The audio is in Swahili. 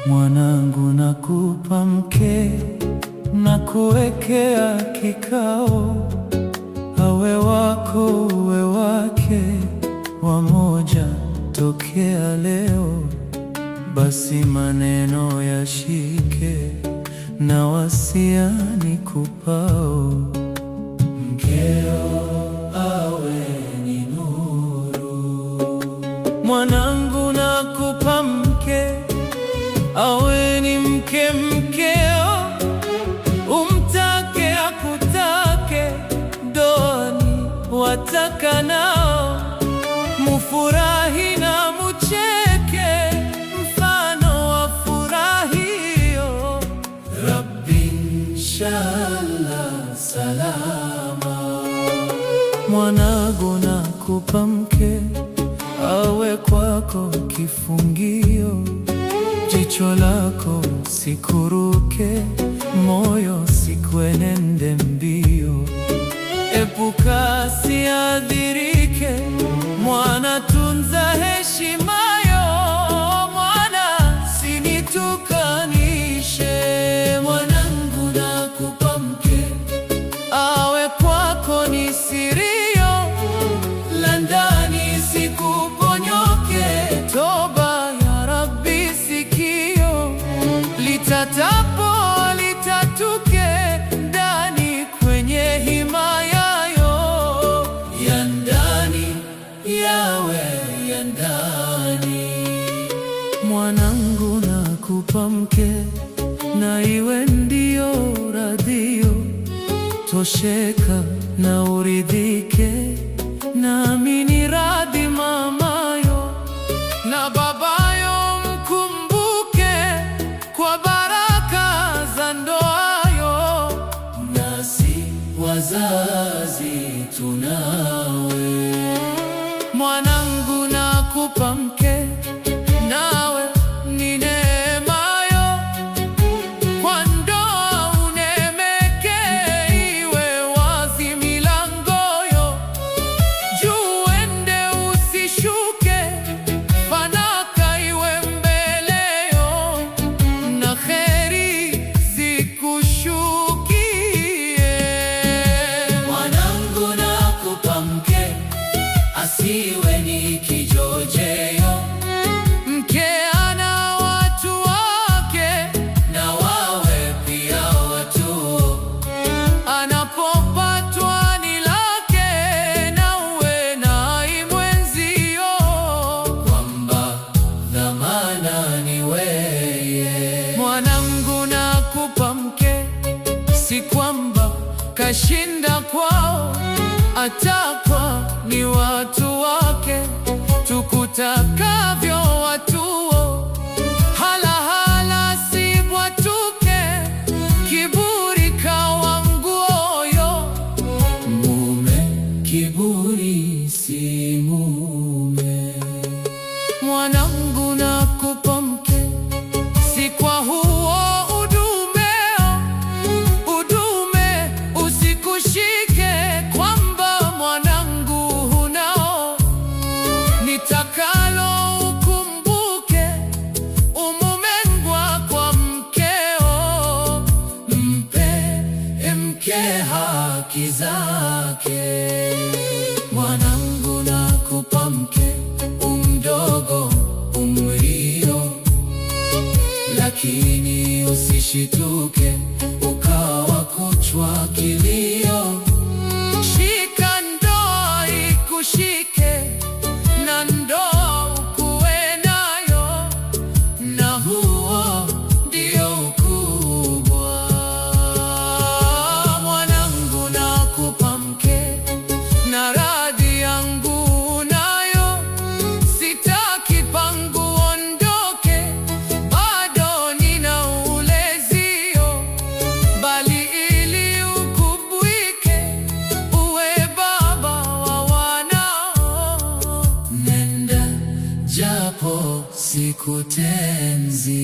Mwanangu, nakupa mke, nakuwekea kikao, awe wako uwe wake, wamoja tokea leo. Basi maneno yashike na wasia nikupao, mkeo awe ni nuru. Mwanangu, nakupa mke, awe ni mke mkeo, umtake akutake, ndoani wataka nao, mufurahi na mucheke, mfano wa furahio. Rabbi inshallah salama. Mwanangu, nakupa mke, awe kwako kifungio, jicho lako sikuruke, moyo sikwenende mbio, epuka asiadhirike, mwana tunza heshimayo, mwana sinitukanishe. Mwanangu, nakupa mke, awe kwako ni sirio, la ndani sikuponyoke, toba ya Rabbi sikio, litatapo litatuke, ndani kwenye himayayo, ya ndani yawe ya ndani. Mwanangu, nakupa mke, na iwe ndio radhio, tosheka na uridhike, nami ni radhi mamayo na babayo, mkumbuke kwa baraka za ndoayo, nasi wazazi tunawe. Mwanangu, nakupa mke, nawe ni neemayo, kwa ndoa unemeke, iwe wazi milangoyo, juu ende usishuke, fanaka iwe mbeleyo, na kheri zikushukie. Mwanangu, nakupa mke, asiwe ni kijojeyo, mke ana watu wake, na wawe pia watuo, anapopatwa ni lake, na uwe nai mwenzio, kwamba dhamana ni weye. Mwanangu, nakupa mke, si kwamba kashinda kwao, atakwa ni watu wake, tukutakavyo watuo, halahala sibwatuke, kiburi kawa nguoyo, mume kiburi si mume. Mwanangu, nakupa mke, si kwa huo udumeo, udume usikushike, kwamba mwanangu hunao, nitakalo ukumbuke, umumengwa kwa mkeo, mpe mke haki zake. Mwanangu, nakupa mke, umdogo umrio, lakini usishituke, ukawa kuchwa kilio, shika ndoa ikushike, na ndoa ukuwe nayo, na huo ndio ukubwa. Mwanangu, nakupa mke, na radhi yangu nayo, sitaki pangu ondoke, bado nina ulezio, bali ili ukubwike, uwe baba wa wanao, nenda japo sikutenzi.